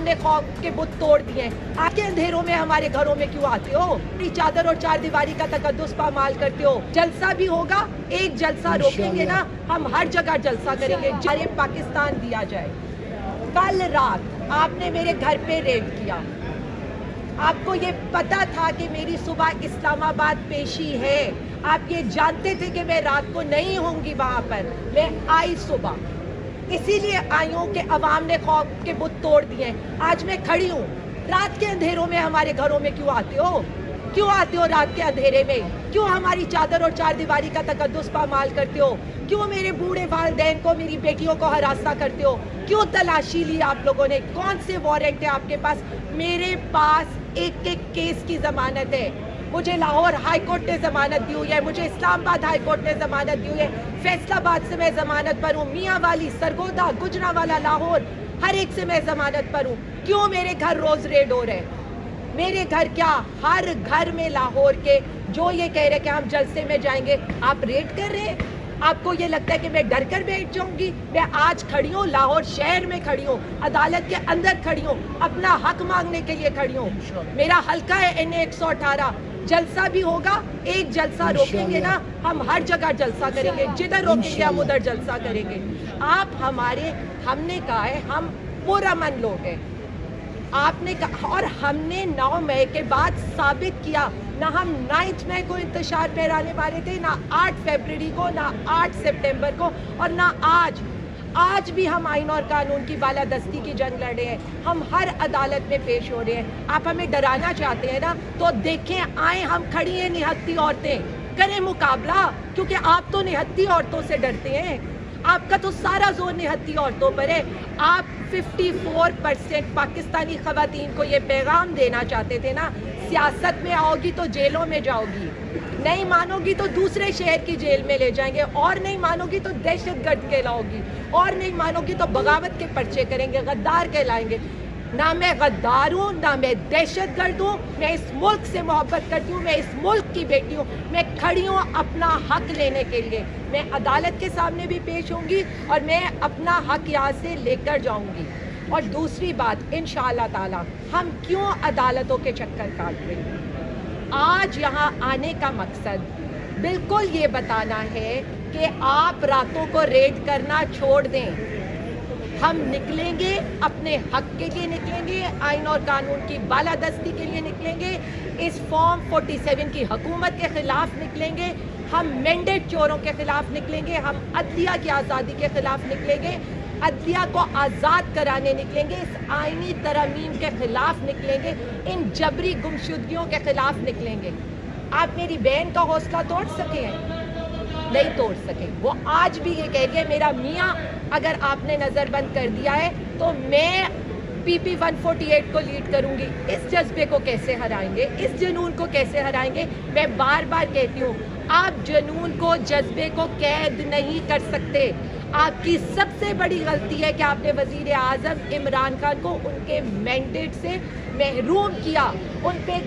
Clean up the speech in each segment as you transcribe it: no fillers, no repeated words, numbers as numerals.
نے خوف کے بت توڑ دیے. آپ کے اندھیروں میں ہمارے گھروں میں کیوں آتے ہو؟ چادر اور چار دیواری کا تقدس پامال کرتے ہو. جلسہ بھی ہوگا, ایک جلسہ روکیں گے نا, ہم ہر جگہ جلسہ کریں گے. سارے پاکستان دیا جائے. کل رات آپ نے میرے گھر پہ ریڈ کیا. آپ کو یہ پتا تھا کہ میری صبح اسلام آباد پیشی ہے. آپ یہ جانتے تھے کہ میں رات کو نہیں ہوں گی وہاں پر. میں آئی صبح, اسی لیے آئی ہوں کہ عوام نے خوف کے بت توڑ دیے. آج میں کھڑی ہوں. رات کے اندھیروں میں ہمارے گھروں میں کیوں آتے ہو؟ کیوں آتے ہو رات کے اندھیرے میں؟ کیوں ہماری چادر اور چار دیواری کا تقدس پامال کرتے ہو؟ کیوں میرے بوڑھے والدین کو, میری بیٹیوں کو ہراساں کرتے ہو؟ کیوں تلاشی لی آپ لوگوں نے؟ کون سے وارنٹ ہیں آپ کے پاس؟ میرے پاس ایک ایک کیس کی ضمانت ہے. مجھے لاہور ہائی کورٹ نے ضمانت دی ہوئی ہے, مجھے اسلام آباد ہائی کورٹ نے ضمانت دی ہوئی ہے, فیصل آباد سے میں ضمانت پر ہوں, میاں والی, سرگودا, گجرانوالہ, لاہور, ہر ایک سے میں ضمانت پر ہوں. کیوں میرے گھر روز ریڈ ہو رہے ہیں؟ میرے گھر کیا, ہر گھر میں لاہور کے جو یہ کہہ رہے کہ ہم جلسے میں جائیں گے, آپ ریڈ کر رہے ہیں. آپ کو یہ لگتا ہے کہ میں ڈر کر بیٹھ جاؤں گی؟ میں آج کھڑی ہوں, لاہور شہر میں کھڑی ہوں, عدالت کے اندر کھڑی ہوں, اپنا حق مانگنے کے لیے کھڑی ہوں. میرا حلقہ ہے NA 118. جلسہ بھی ہوگا, ایک جلسہ روکیں گے نا, ہم ہر جگہ جلسہ کریں گے. جدھر روکیں گے ہم ادھر جلسہ کریں گے. آپ ہم نے کہا ہے ہم پرامن لوگ ہیں. آپ نے کہا, اور ہم نے 9 مئی کے بعد ثابت کیا, نہ ہم 9 مئی کو انتشار پھیرانے والے تھے, نہ 8 فروری کو, نہ 8 سپٹمبر کو, اور نہ آج بھی ہم آئین اور قانون کی بالادستی کی جنگ لڑ رہے ہیں. ہم ہر عدالت میں پیش ہو رہے ہیں. آپ ہمیں ڈرانا چاہتے ہیں نا, تو دیکھیں, آئیں, ہم کھڑی ہیں نہتی عورتیں, کریں مقابلہ. کیونکہ آپ تو نہتی عورتوں سے ڈرتے ہیں. آپ کا تو سارا زور نہتی عورتوں پر ہے. آپ 54% پاکستانی خواتین کو یہ پیغام دینا چاہتے تھے نا, سیاست میں آؤ گی تو جیلوں میں جاؤ گی, نہیں مانو گی تو دوسرے شہر کی جیل میں لے جائیں گے, اور نہیں مانو گی تو دہشت گرد کہلاؤ گی, اور نہیں مانو گی تو بغاوت کے پرچے کریں گے, غدار کہلائیں گے. نہ میں غدار ہوں, نہ میں دہشت گرد ہوں. میں اس ملک سے محبت کرتی ہوں, میں اس ملک کی بیٹی ہوں. میں کھڑی ہوں اپنا حق لینے کے لیے. میں عدالت کے سامنے بھی پیش ہوں گی, اور میں اپنا حق یہاں سے لے کر جاؤں گی. اور دوسری بات, انشاءاللہ تعالی ہم کیوں عدالتوں کے چکر کاٹ رہے ہیں؟ آج یہاں آنے کا مقصد بالکل یہ بتانا ہے کہ آپ راتوں کو ریڈ کرنا چھوڑ دیں. ہم نکلیں گے, اپنے حق کے لیے نکلیں گے, آئین اور قانون کی بالادستی کے لیے نکلیں گے, اس فارم 47 کی حکومت کے خلاف نکلیں گے, ہم مینڈیٹ چوروں کے خلاف نکلیں گے, ہم عدلیہ کی آزادی کے خلاف نکلیں گے, عدلیہ کو آزاد کرانے نکلیں گے, اس آئینی ترامیم کے خلاف نکلیں گے, ان جبری گمشدگیوں کے خلاف نکلیں گے. آپ میری بہن کا حوصلہ توڑ سکے ہیں؟ نہیں توڑ سکے. وہ آج بھی یہ کہہ رہی ہے, میرا میاں اگر آپ نے نظر بند کر دیا ہے تو میں PP 148 کو لیڈ کروں گی. اس جذبے کو کیسے ہرائیں گے؟ اس جنون کو کیسے ہرائیں گے؟ میں بار بار کہتی ہوں, آپ جنون کو, جذبے کو قید نہیں کر سکتے. آپ کی سب سے بڑی غلطی ہے کہ آپ نے وزیر اعظم عمران خان کو ان کے مینڈیٹ سے محروم کیا, ان پہ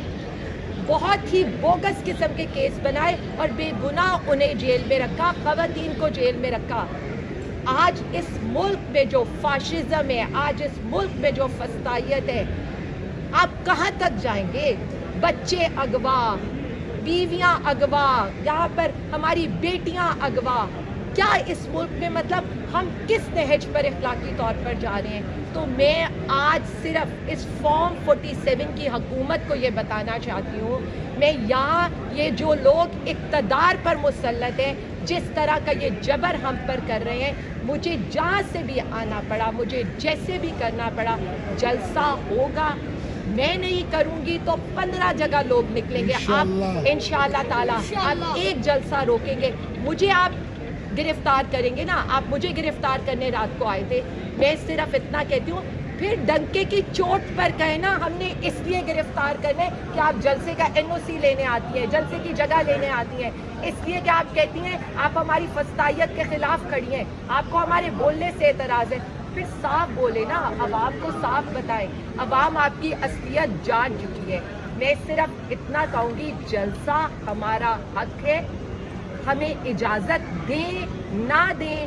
بہت ہی بوگس قسم کے کیس بنائے اور بے گناہ انہیں جیل میں رکھا, خواتین کو جیل میں رکھا. آج اس ملک میں جو فاشزم ہے, آج اس ملک میں جو فسطائیت ہے, آپ کہاں تک جائیں گے؟ بچے اغوا, بیویاں اغوا, یہاں پر ہماری بیٹیاں اغوا. کیا اس ملک میں, مطلب ہم کس نہج پر اخلاقی طور پر جا رہے ہیں؟ تو میں آج صرف اس فارم 47 کی حکومت کو یہ بتانا چاہتی ہوں, میں یہاں یہ جو لوگ اقتدار پر مسلط ہیں, جس طرح کا یہ جبر ہم پر کر رہے ہیں, مجھے جہاں سے بھی آنا پڑا, مجھے جیسے بھی کرنا پڑا, جلسہ ہوگا. میں نہیں کروں گی تو 15 جگہ لوگ نکلیں گے. آپ انشاءاللہ تعالی آپ ایک جلسہ روکیں گے, مجھے آپ گرفتار کریں گے نا, آپ مجھے گرفتار کرنے رات کو آئے تھے. میں صرف اتنا کہتی ہوں, پھر ڈنکے کی چوٹ پر کہے نا ہم نے اس لیے گرفتار کرنے کہ آپ جلسے کا NOC لینے آتی ہیں, جلسے کی جگہ لینے آتی ہیں, اس لیے کہ آپ کہتی ہیں آپ ہماری فسطائیت کے خلاف کھڑی ہیں, آپ کو ہمارے بولنے سے اعتراض ہے. پھر صاف بولے نا, عوام کو صاف بتائیں. عوام آپ کی اصلیت جان چکی ہے. میں صرف اتنا کہوں گی, جلسہ ہمارا حق ہے, ہمیں اجازت دیں نہ دیں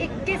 21